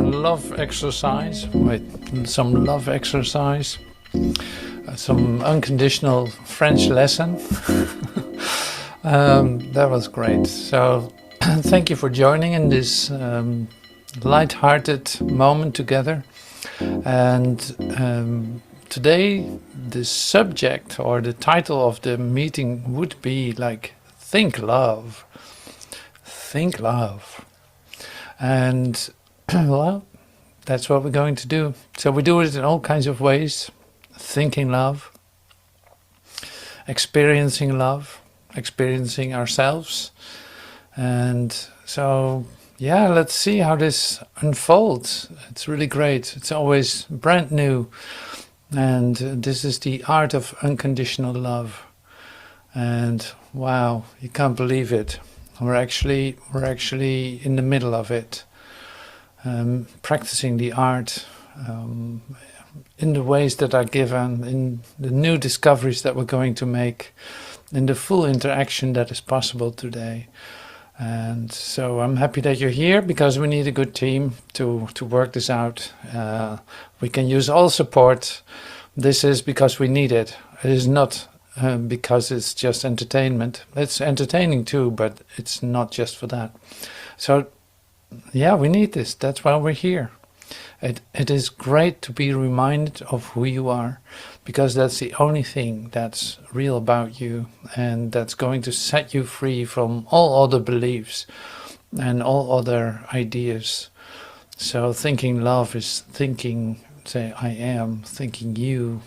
Love exercise, wait, some love exercise, some unconditional French lesson. That was great. So thank you for joining in this light-hearted moment together. And today the subject or the title of the meeting would be like think love. Think love. And well, that's what we're going to do. So we do it in all kinds of ways. Thinking love, experiencing love, experiencing ourselves. And so, yeah, let's see how this unfolds. It's really great. It's always brand new. And this is the Art of Unconditional Love. And wow, you can't believe it. We're actually in the middle of it. Practicing the art in the ways that are given, in the new discoveries that we're going to make, in the full interaction that is possible today. And so I'm happy that you're here because we need a good team to work this out. We can use all support. This is because we need it. It is not because it's just entertainment. It's entertaining too, but it's not just for that. So yeah, we need this. That's why we're here. It is great to be reminded of who you are, because that's the only thing that's real about you, and that's going to set you free from all other beliefs and all other ideas. So thinking love is thinking, say, I am, thinking you,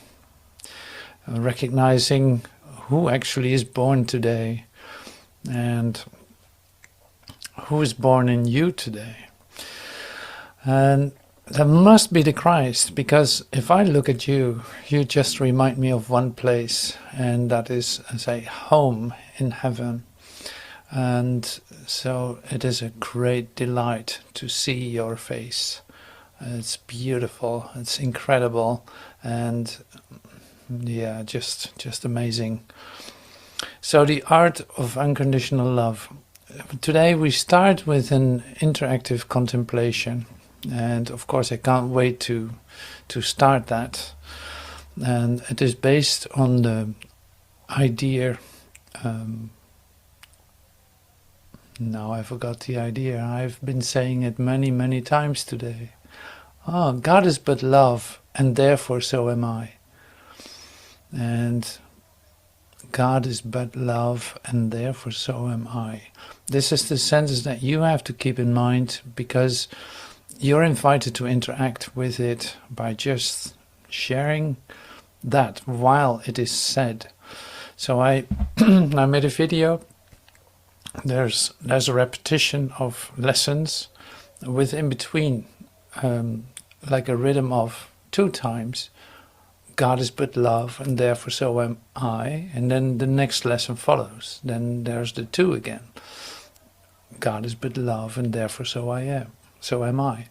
recognizing who actually is born today and who is born in you today. And that must be the Christ, because if I look at you, you just remind me of one place, and that is, say, home in heaven. And so it is a great delight to see your face. It's beautiful, it's incredible, and yeah, just amazing. So the Art of Unconditional Love. Today we start with an interactive contemplation, and of course I can't wait to start that. And it is based on the idea, now I forgot the idea, I've been saying it many times today. Oh, God is but love, and therefore so am I. And God is but love, and therefore so am I. This is the sentence that you have to keep in mind, because you're invited to interact with it by just sharing that while it is said. So I made a video. There's a repetition of lessons with in between like a rhythm of 2 times. God is but love, and therefore so am I. And then the next lesson follows. Then there's the 2 again. God is but love, and therefore so I am. So am I.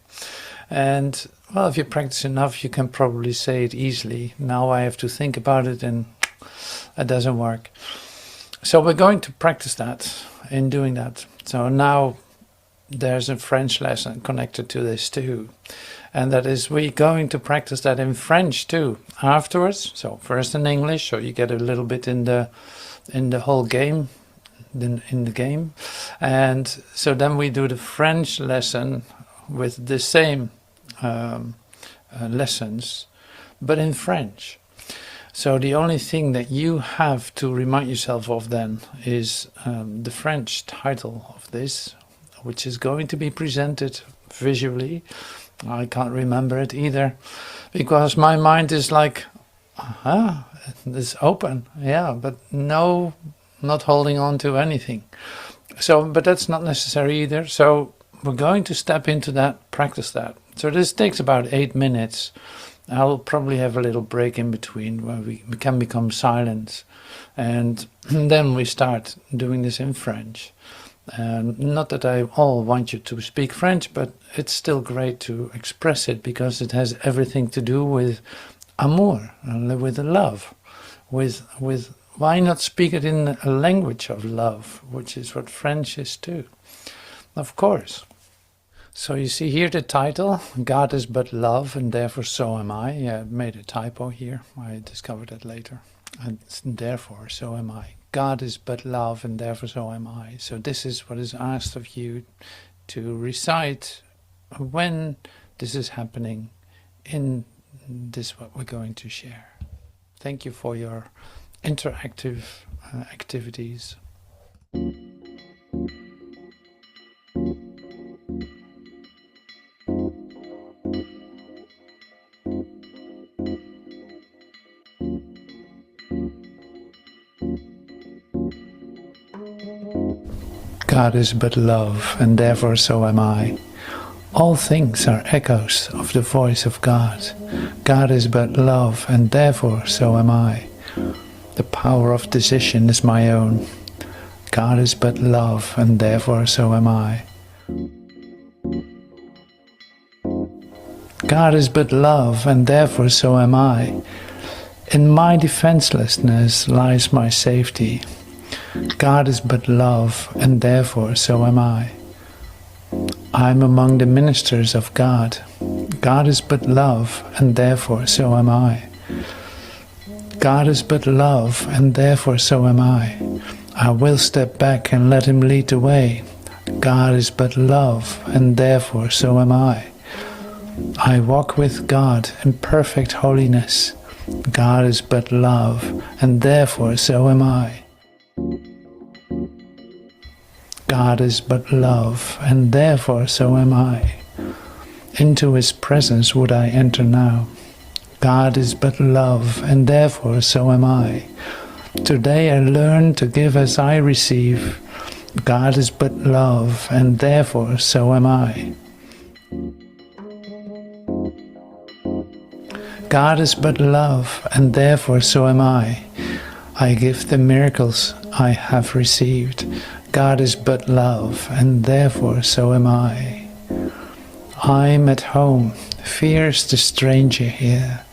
And well, if you practice enough, you can probably say it easily. Now I have to think about it, and it doesn't work. So we're going to practice that in doing that. So now there's a French lesson connected to this too. And that is, we're going to practice that in French too afterwards. So first in English, so you get a little bit in the whole game, in the game. And so then we do the French lesson with the same lessons, but in French. So the only thing that you have to remind yourself of then is the French title of this, which is going to be presented visually. I can't remember it either, because my mind is like, it's open, yeah, but no, not holding on to anything. So, but that's not necessary either. So we're going to step into that, practice that. So this takes about 8 minutes. I'll probably have a little break in between where we can become silent, and then we start doing this in French. Not that I all want you to speak French, but it's still great to express it, because it has everything to do with amour, with love, with why not speak it in a language of love, which is what French is too? Of course. So you see here the title, God is but love and therefore so am I. Yeah, I made a typo here. I discovered that later. And therefore so am I. God is but love and therefore so am I. So this is what is asked of you to recite when this is happening in this what we're going to share. Thank you for your interactive activities. God is but love, and therefore so am I. All things are echoes of the voice of God. God is but love, and therefore so am I. The power of decision is my own. God is but love, and therefore so am I. God is but love, and therefore so am I. In my defenselessness lies my safety. God is but love, and therefore so am I. I am among the ministers of God. God is but love, and therefore so am I. God is but love, and therefore so am I. I will step back and let him lead the way. God is but love, and therefore so am I. I walk with God in perfect holiness. God is but love, and therefore so am I. God is but love, and therefore so am I. Into his presence would I enter now. God is but love, and therefore so am I. Today I learn to give as I receive. God is but love, and therefore so am I. God is but love, and therefore so am I. I give the miracles I have received. God is but love, and therefore so am I. I'm at home, fear's the stranger here.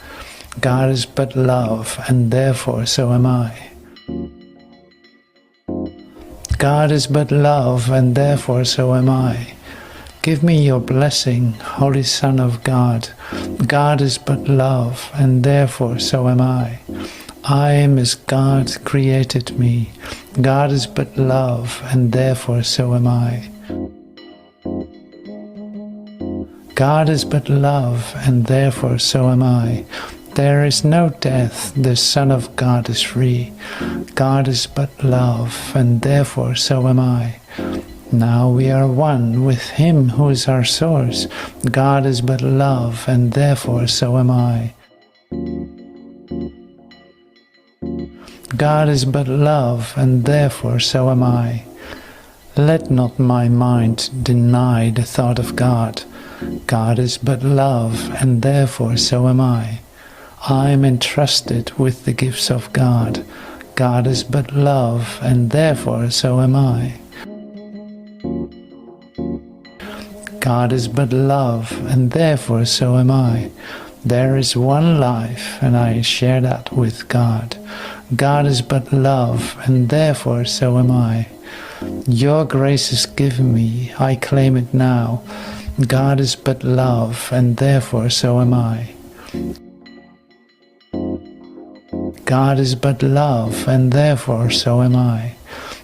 God is but love, and therefore so am I. God is but love, and therefore so am I. Give me your blessing, Holy Son of God. God is but love, and therefore so am I. I am as God created me. God is but love, and therefore so am I. God is but love, and therefore so am I. There is no death, the Son of God is free. God is but love, and therefore so am I. Now we are one with him who is our source. God is but love, and therefore so am I. God is but love, and therefore so am I. Let not my mind deny the thought of God. God is but love, and therefore so am I. I am entrusted with the gifts of God. God is but love, and therefore so am I. God is but love, and therefore so am I. There is one life, and I share that with God. God is but love, and therefore so am I. Your grace is given me, I claim it now. God is but love, and therefore so am I. God is but love, and therefore so am I.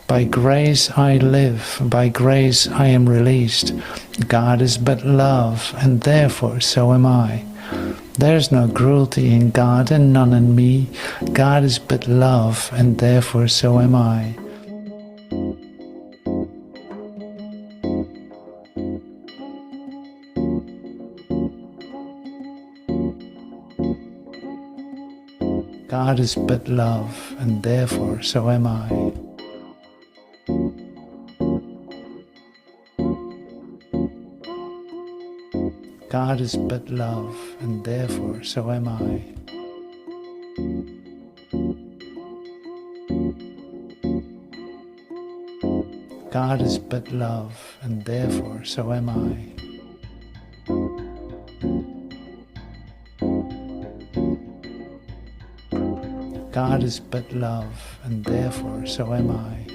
By grace I live, by grace I am released. God is but love, and therefore so am I. There's no cruelty in God and none in me. God is but love, and therefore so am I. God is but love, and therefore so am I. God is but love, and therefore so am I. God is but love, and therefore so am I. God is but love, and therefore so am I.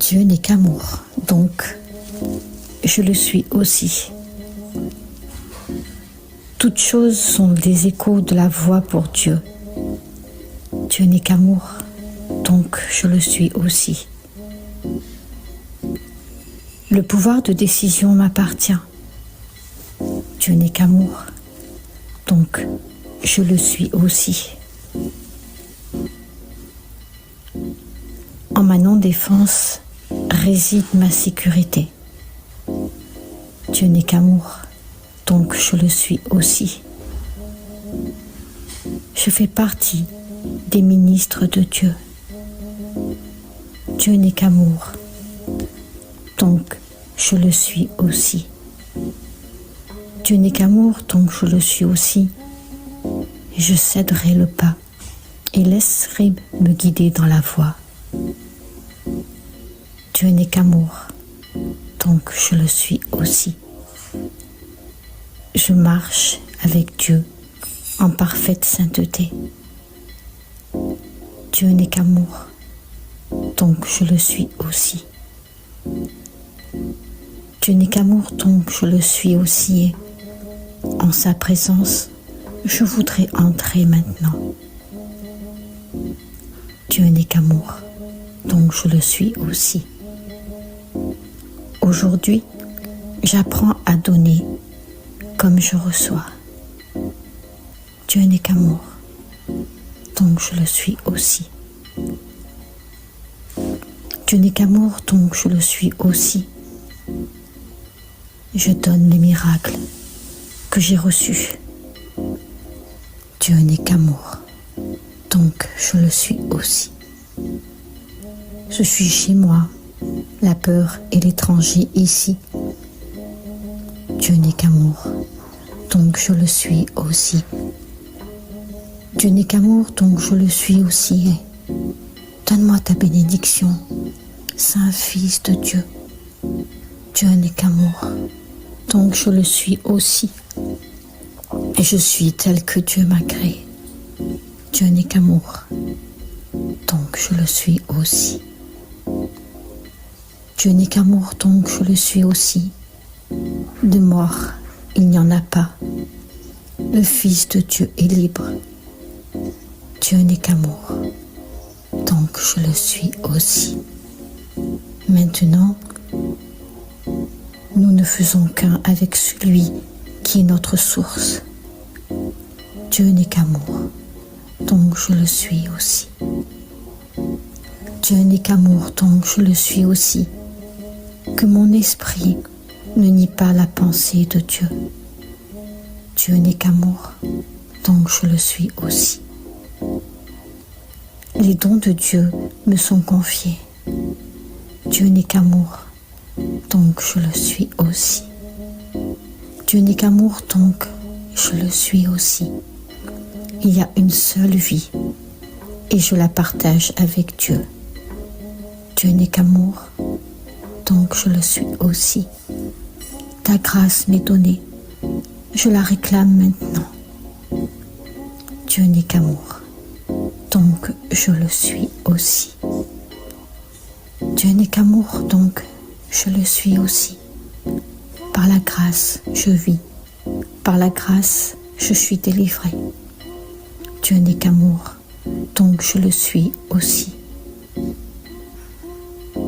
Dieu n'est qu'amour, donc je le suis aussi. Toutes choses sont des échos de la voix pour Dieu. Dieu n'est qu'amour, donc je le suis aussi. Le pouvoir de décision m'appartient. Dieu n'est qu'amour, donc je le suis aussi. En ma non-défense réside ma sécurité. Dieu n'est qu'amour, donc je le suis aussi. Je fais partie des ministres de Dieu. Dieu n'est qu'amour, donc je le suis aussi. Dieu n'est qu'amour, donc je le suis aussi. Et je céderai le pas et laisserai me guider dans la voie. Dieu n'est qu'amour, donc je le suis aussi. Je marche avec Dieu en parfaite sainteté. Dieu n'est qu'amour, donc je le suis aussi. Dieu n'est qu'amour, donc je le suis aussi. Et en sa présence, je voudrais entrer maintenant. Dieu n'est qu'amour, donc je le suis aussi. Aujourd'hui, j'apprends à donner comme je reçois. Dieu n'est qu'amour, donc je le suis aussi. Dieu n'est qu'amour, donc je le suis aussi. Je donne les miracles que j'ai reçus. Dieu n'est qu'amour, donc je le suis aussi. Je suis chez moi, la peur et l'étranger ici. Dieu n'est qu'amour, donc je le suis aussi. Dieu n'est qu'amour, donc je le suis aussi. Et donne-moi ta bénédiction, Saint Fils de Dieu. Dieu n'est qu'amour, donc je le suis aussi. Et je suis tel que Dieu m'a créé. Dieu n'est qu'amour, donc je le suis aussi. Dieu n'est qu'amour, donc je le suis aussi. De mort, il n'y en a pas. Le Fils de Dieu est libre. Dieu n'est qu'amour, donc je le suis aussi. Maintenant, nous ne faisons qu'un avec celui qui est notre source. Dieu n'est qu'amour, donc je le suis aussi. Dieu n'est qu'amour, donc je le suis aussi. Que mon esprit ne nie pas la pensée de Dieu. Dieu n'est qu'amour, donc je le suis aussi. Les dons de Dieu me sont confiés. Dieu n'est qu'amour, donc je le suis aussi. Dieu n'est qu'amour, donc je le suis aussi. Il y a une seule vie et je la partage avec Dieu. Dieu n'est qu'amour, donc je le suis aussi. Ta grâce m'est donnée, je la réclame maintenant. Dieu n'est qu'amour, donc je le suis aussi. Dieu n'est qu'amour, donc je le suis aussi. Par la grâce, je vis. Par la grâce, je suis délivré. Dieu n'est qu'amour, donc je le suis aussi.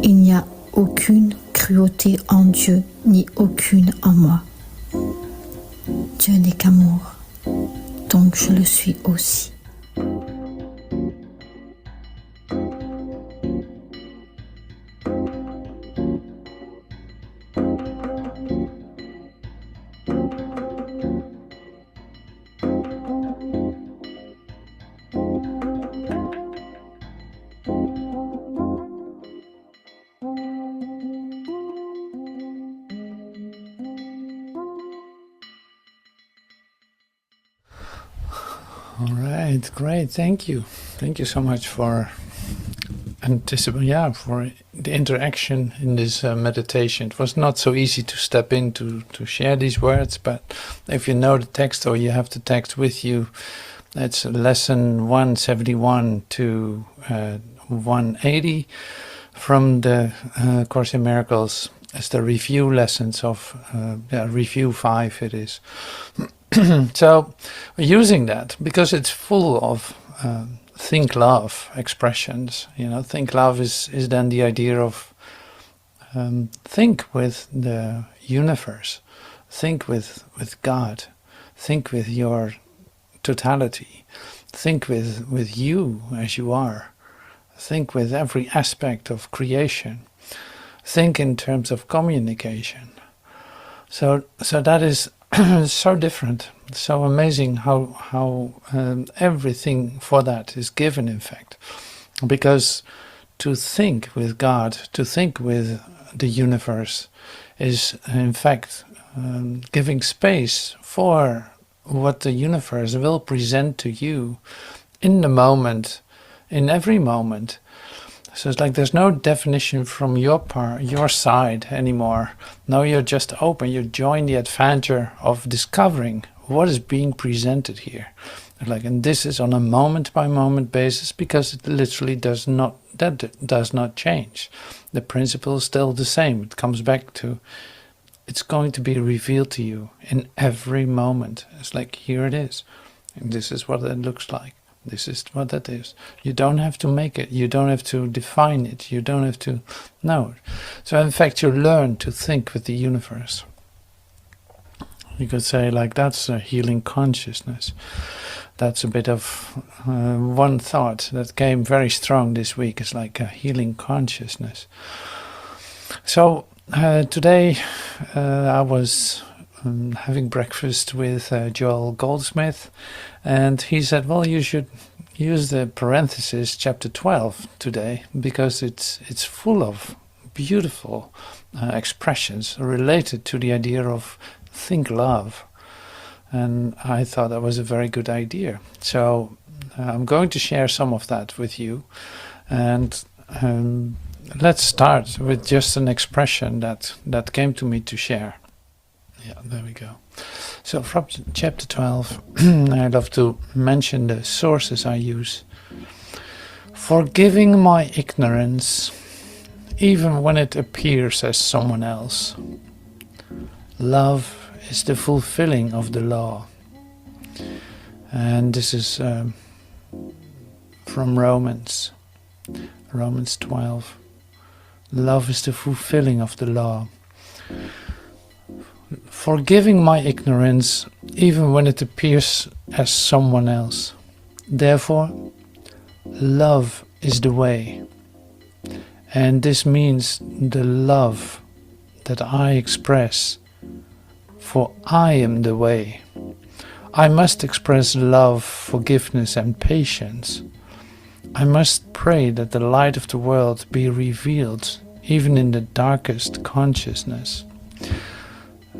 Il n'y a aucune cruauté en Dieu, ni aucune en moi. Dieu n'est qu'amour, donc je le suis aussi. All right, great. Thank you. Thank you so much for for the interaction in this meditation. It was not so easy to step in to share these words, but if you know the text or you have the text with you, it's lesson 171 to 180 from the Course in Miracles. It's the review lessons of review 5 it is. So we're using that because it's full of think love expressions. Think love is then the idea of think with the universe, think with God, think with your totality, think with you as you are, think with every aspect of creation, think in terms of communication. So that is so different, so amazing how everything for that is given, in fact. Because to think with God, to think with the universe, is in fact giving space for what the universe will present to you in the moment, in every moment. So it's like there's no definition from your side anymore. No, you're just open. You join the adventure of discovering what is being presented here. And this is on a moment-by-moment basis, because it literally does not change. The principle is still the same. It comes back to it's going to be revealed to you in every moment. It's like, here it is. And this is what it looks like. This is what that is. You don't have to make it. You don't have to define it. You don't have to know it. So in fact, you learn to think with the universe. You could say that's a healing consciousness. That's a bit of one thought that came very strong this week. It's like a healing consciousness. So today I was having breakfast with Joel Goldsmith, and he said, well, you should use the Parenthesis chapter 12 today, because it's full of beautiful expressions related to the idea of think love. And I thought that was a very good idea. So I'm going to share some of that with you. And let's start with just an expression that came to me to share. Yeah, there we go. So from chapter 12, I love to mention the sources I use. Forgiving my ignorance, even when it appears as someone else. Love is the fulfilling of the law. And this is from Romans 12. Love is the fulfilling of the law. Forgiving my ignorance, even when it appears as someone else. Therefore, love is the way. And this means the love that I express, for I am the way. I must express love, forgiveness, and patience. I must pray that the light of the world be revealed, even in the darkest consciousness.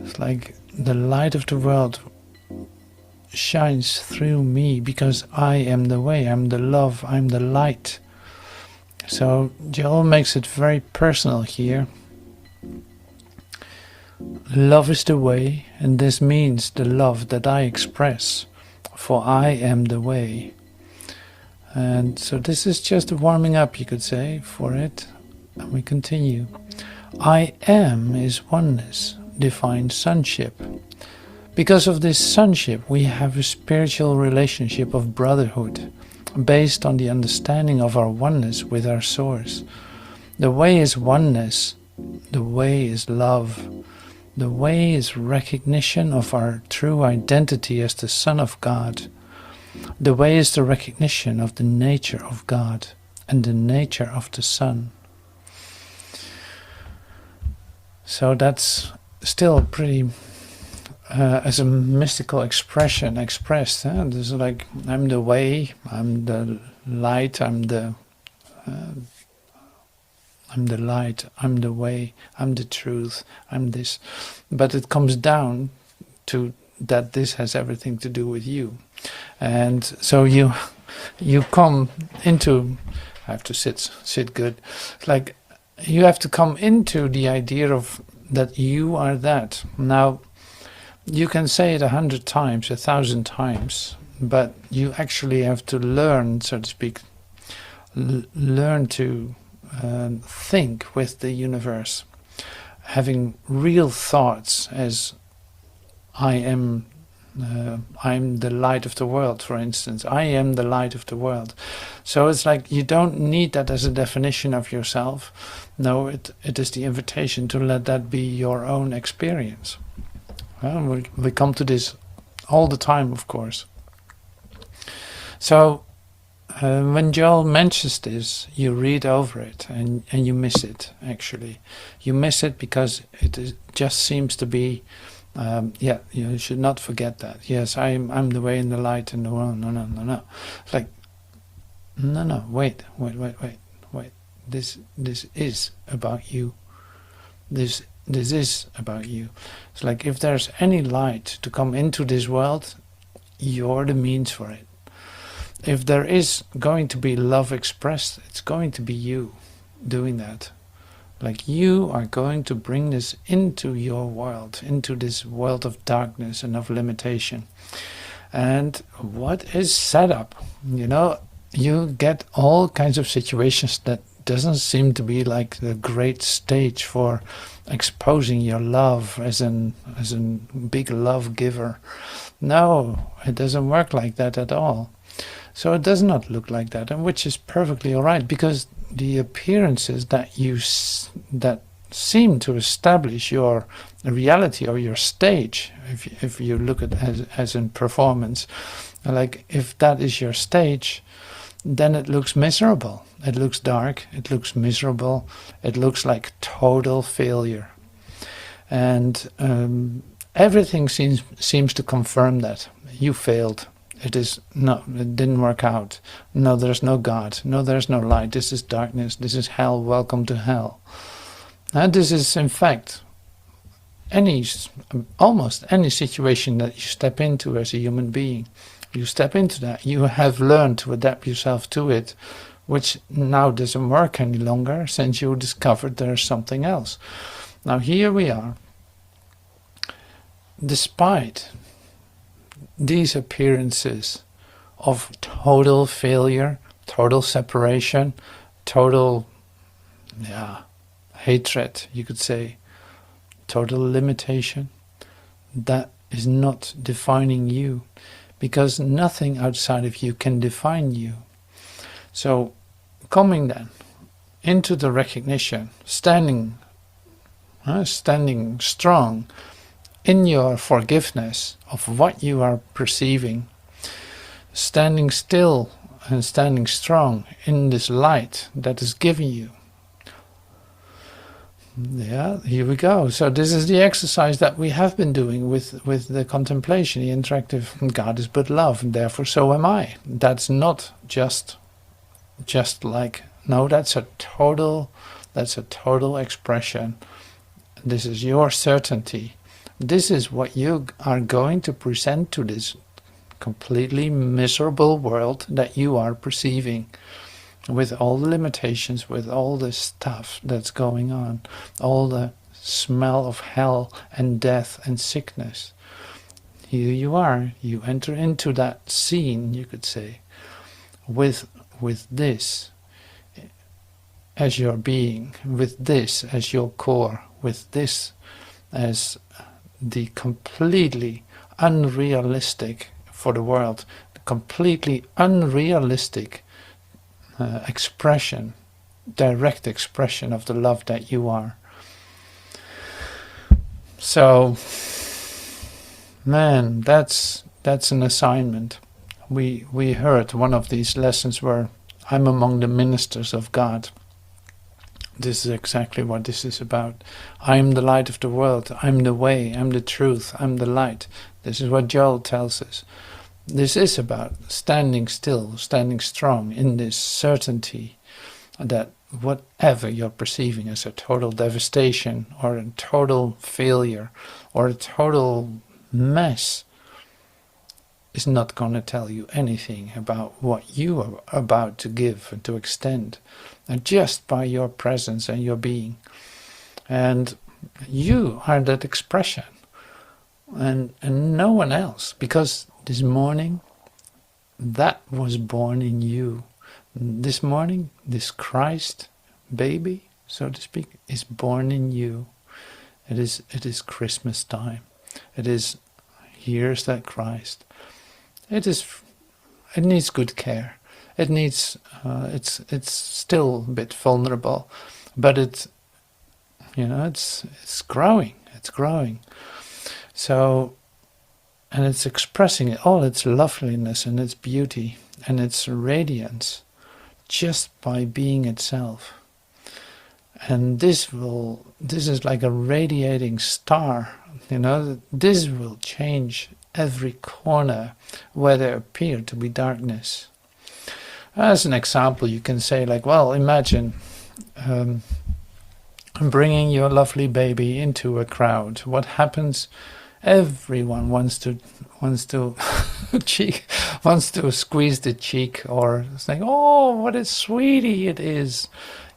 It's like the light of the world shines through me, because I am the way, I'm the love, I'm the light. So Joel makes it very personal here. Love is the way, and this means the love that I express, for I am the way. And so this is just a warming up, you could say, for it. And we continue. I am is oneness, divine sonship. Because of this sonship, we have a spiritual relationship of brotherhood, based on the understanding of our oneness with our source. The way is oneness. The way is love. The way is recognition of our true identity as the Son of God. The way is the recognition of the nature of God and the nature of the Son. So that's still pretty, as a mystical expression expressed. There's like, I'm the way, I'm the light, I'm the light, I'm the way, I'm the truth, I'm this. But it comes down to that this has everything to do with you. And so you come into, I have to sit good, like you have to come into the idea of that you are that. Now, you can say it 100 times, 1,000 times, but you actually have to learn, so to speak, learn to think with the universe, having real thoughts as I'm the light of the world, for instance. I am the light of the world. So it's like you don't need that as a definition of yourself. No, it is the invitation to let that be your own experience. Well, we come to this all the time, of course. So when Joel mentions this, you read over it and you miss it, actually. You miss it because just seems to be, you should not forget that. Yes, I'm the way and the light in the world. No. It's like, no, wait. This is about you. This is about you. It's like if there's any light to come into this world, you're the means for it. If there is going to be love expressed, it's going to be you doing that. Like you are going to bring this into your world, into this world of darkness and of limitation. And what is set up? You get all kinds of situations that doesn't seem to be like the great stage for exposing your love as a big love giver. No, it doesn't work like that at all. So it does not look like that, and which is perfectly all right, because the appearances that seem to establish your reality or your stage, if you look at it as in performance, like if that is your stage, then it looks miserable. It looks dark. It looks miserable. It looks like total failure, and everything seems to confirm that you failed. It didn't work out. No, there's no God. No, there's no light. This is darkness. This is hell. Welcome to hell. And this is, in fact, almost any situation that you step into as a human being. You step into that. You have learned to adapt yourself to it, which now doesn't work any longer since you discovered there's something else. Now here we are. Despite these appearances of total failure, total separation, total hatred, you could say, total limitation, that is not defining you, because nothing outside of you can define you. So coming then into the recognition, standing strong in your forgiveness of what you are perceiving, standing still and standing strong in this light that is given you. Yeah, here we go. So this is the exercise that we have been doing with the contemplation, the interactive God is but love, and therefore so am I. That's not just like, no, that's a total expression. This is your certainty. This is what you are going to present to this completely miserable world that you are perceiving, with all the limitations, with all the stuff that's going on, all the smell of hell and death and sickness. Here you are, you enter into that scene, you could say, with this as your being, with this as your core, with this as the completely unrealistic for the world, the completely unrealistic expression, direct expression of the love that you are. So, man, that's an assignment. We heard one of these lessons where I'm among the ministers of God. This is exactly what this is about. I am the light of the world. I'm the way. I'm the truth. I'm the light. This is what Joel tells us. This is about standing still, standing strong in this certainty that whatever you're perceiving as a total devastation or a total failure or a total mess is not going to tell you anything about what you are about to give and to extend, and just by your presence and your being. And you are that expression, and no one else, because this morning that was born in you. This morning, this Christ baby, so to speak, is born in you. It is Christmas time. It is, here's that Christ. It needs good care. It needs it's still a bit vulnerable, but it's growing. It's growing. So, and it's expressing all its loveliness and its beauty and its radiance just by being itself. And this is like a radiating star, this will change every corner where there appeared to be darkness. As an example, you can say like, well, imagine bringing your lovely baby into a crowd. What happens? Everyone wants to wants to squeeze the cheek or say, "Oh, what a sweetie it is."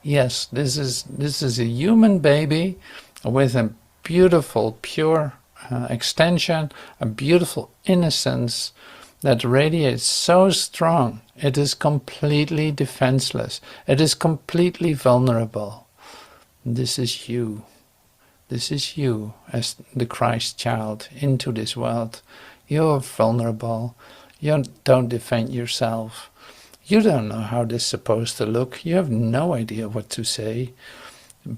Yes, this is a human baby with a beautiful, pure extension, a beautiful innocence that radiates so strong. It is completely defenseless. It is completely vulnerable. This is you. This is you as the Christ child into this world. You're vulnerable. You don't defend yourself. You don't know how this is supposed to look. You have no idea what to say.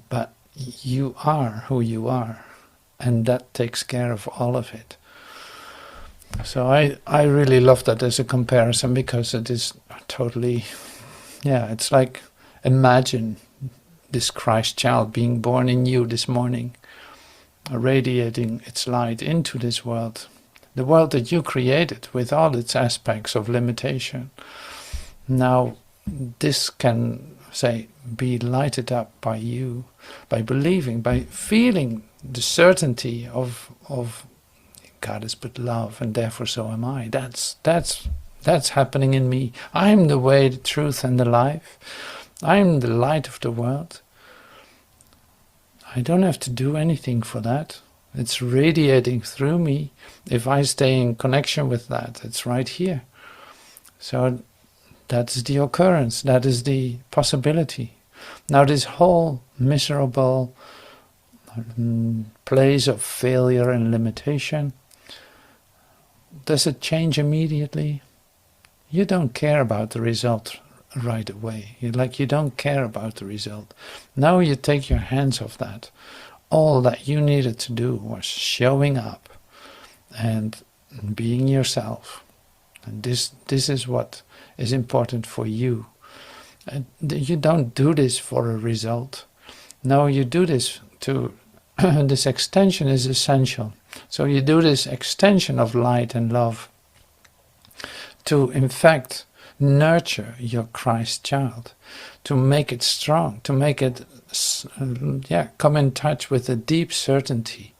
But you are who you are. And that takes care of all of it. So I really love that as a comparison, because it is totally, it's like, imagine this Christ child being born in you this morning, radiating its light into this world, the world that you created with all its aspects of limitation. Now this can, say, be lighted up by you, by believing, by feeling the certainty of God is but love, and therefore so am I. That's happening in me. I'm the way, the truth, and the life. I'm the light of the world. I don't have to do anything for that. It's radiating through me. If I stay in connection with that, it's right here. So that's the occurrence. That is the possibility. Now this whole miserable place of failure and limitation, does it change immediately? You don't care about the result right away. You don't care about the result. Now you take your hands off that. All that you needed to do was showing up and being yourself. And this is what is important for you. And you don't do this for a result. No, you do this to this extension is essential. So you do this extension of light and love to, in fact, nurture your Christ child, to make it strong, to make it come in touch with a deep certainty.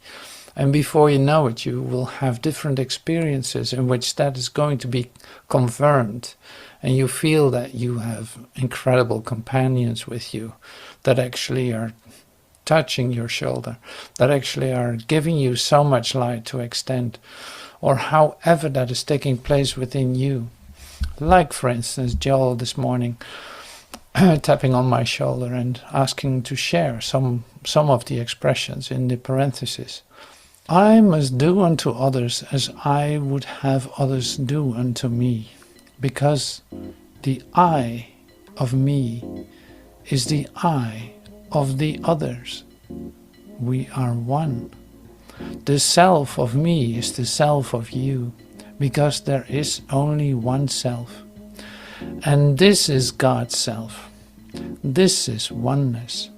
And before you know it, you will have different experiences in which that is going to be confirmed. And you feel that you have incredible companions with you that actually are touching your shoulder, that actually are giving you so much light to extend, or however that is taking place within you. Like, for instance, Joel this morning tapping on my shoulder and asking to share some of the expressions in the parenthesis. I must do unto others as I would have others do unto me, because the I of me is the I of the others. We are one. The self of me is the self of you, because there is only one self. And this is God's self. This is oneness.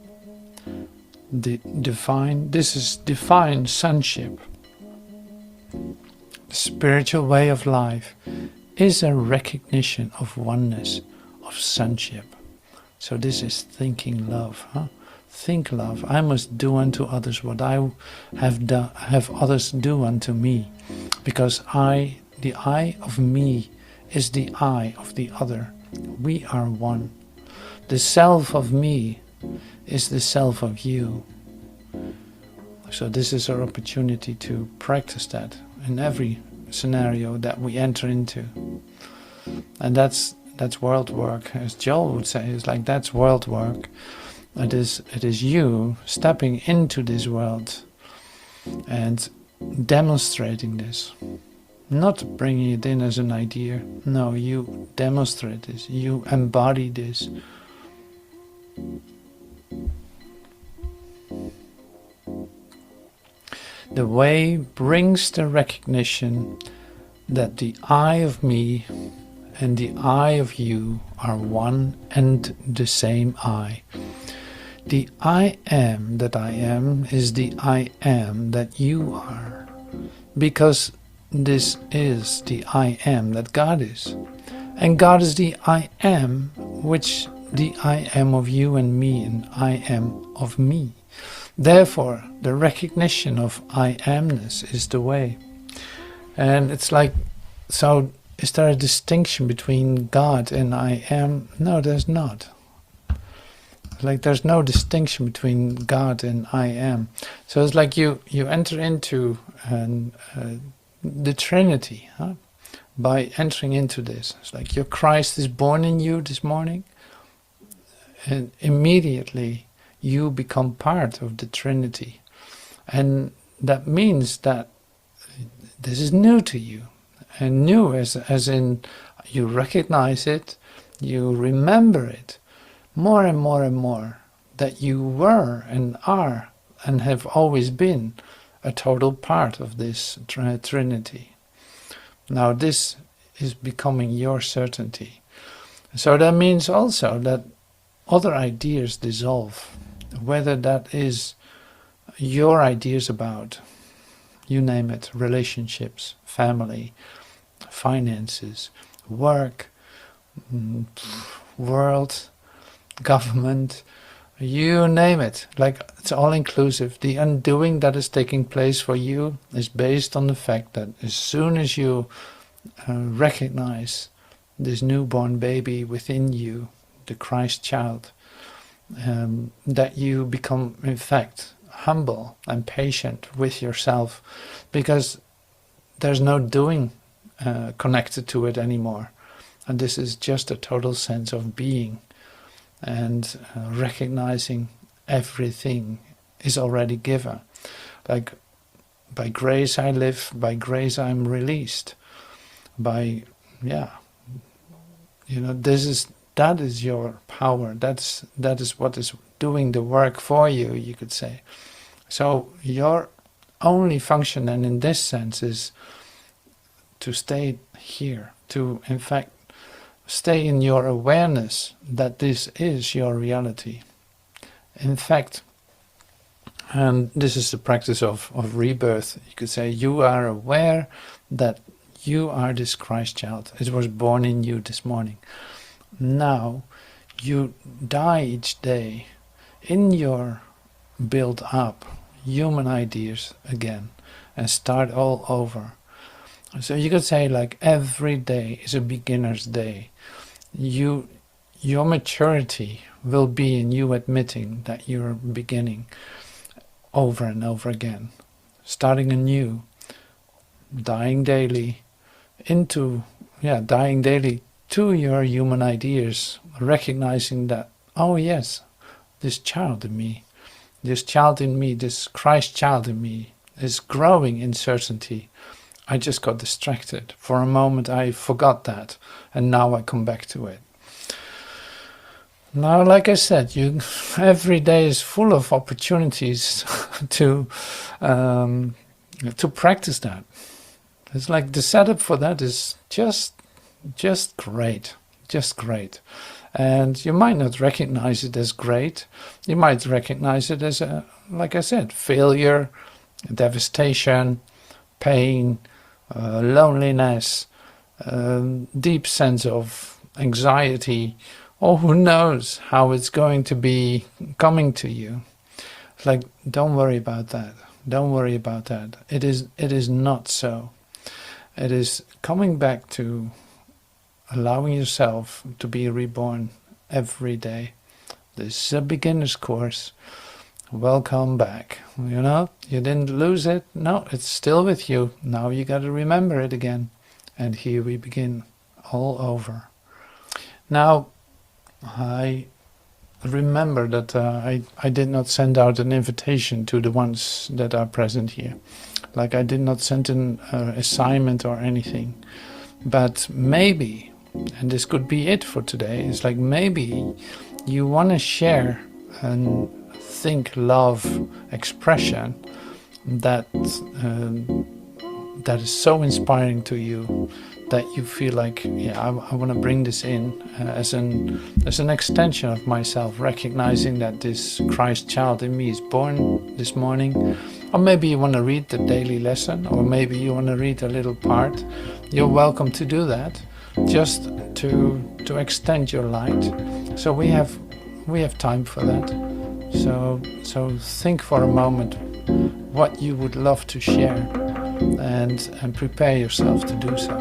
This is divine sonship. The spiritual way of life is a recognition of oneness, of sonship. So this is thinking love. Think love. I must do unto others what I have others do unto me, because I The I of me is the I of the other. We are one. The self of me is the self of you. So this is our opportunity to practice that in every scenario that we enter into. And that's world work, as Joel would say. It's like, that's world work. It is you stepping into this world and demonstrating this. Not bringing it in as an idea. No, you demonstrate this. You embody this. The way brings the recognition that the I of me and the I of you are one and the same I. The I am that I am is the I am that you are. Because this is the I am that God is. And God is the I am, which the I am of you and me and I am of me. Therefore, the recognition of I am-ness is the way. And it's like, so is there a distinction between God and I am? No, there's not. Like, there's no distinction between God and I am. So it's like you enter into the Trinity, huh? By entering into this. It's like your Christ is born in you this morning, and immediately you become part of the Trinity. And that means that this is new to you. And new as in you recognize it, you remember it more and more and more, that you were and are and have always been a total part of this Trinity. Now this is becoming your certainty. So that means also that other ideas dissolve, whether that is your ideas about, you name it, relationships, family, finances, work, world, government, you name it. Like, it's all inclusive. The undoing that is taking place for you is based on the fact that as soon as you recognize this newborn baby within you, the Christ child, that you become in fact humble and patient with yourself, because there's no doing connected to it anymore. And this is just a total sense of being. And recognizing everything is already given. Like, by grace I live, by grace I'm released. By, that is your power. That is what is doing the work for you, you could say. So your only function, and in this sense, is to stay here, to in fact stay in your awareness that this is your reality. In fact, and this is the practice of rebirth, you could say, you are aware that you are this Christ child. It was born in you this morning. Now you die each day in your build up human ideas again and start all over. So you could say, like, every day is a beginner's day. Your maturity will be in you admitting that you're beginning over and over again, starting anew, dying daily dying daily to your human ideas, recognizing that, oh yes, this child in me, this Christ child in me is growing in certainty. I just got distracted. For a moment I forgot that, and now I come back to it. Now, like I said, every day is full of opportunities to practice that. It's like the setup for that is just great, just great. And you might not recognize it as great. You might recognize it as like I said, failure, devastation, pain, loneliness, deep sense of anxiety, or who knows how it's going to be coming to you. It's like, don't worry about that. Don't worry about that. It is not so. It is coming back to allowing yourself to be reborn every day. This is a beginner's course. Welcome back. You know, you didn't lose it. No, it's still with you. Now you got to remember it again. And here we begin all over. Now, I remember that I did not send out an invitation to the ones that are present here. Like I did not send an assignment or anything. But maybe, and this could be it for today, it's like maybe you want to share and think love expression that that is so inspiring to you that you feel like, yeah, I want to bring this in as an extension of myself, recognizing that this Christ child in me is born this morning. Or maybe you want to read the daily lesson, or maybe you want to read a little part. You're welcome to do that, just to extend your light. So we have time for that. So think for a moment what you would love to share, and prepare yourself to do so.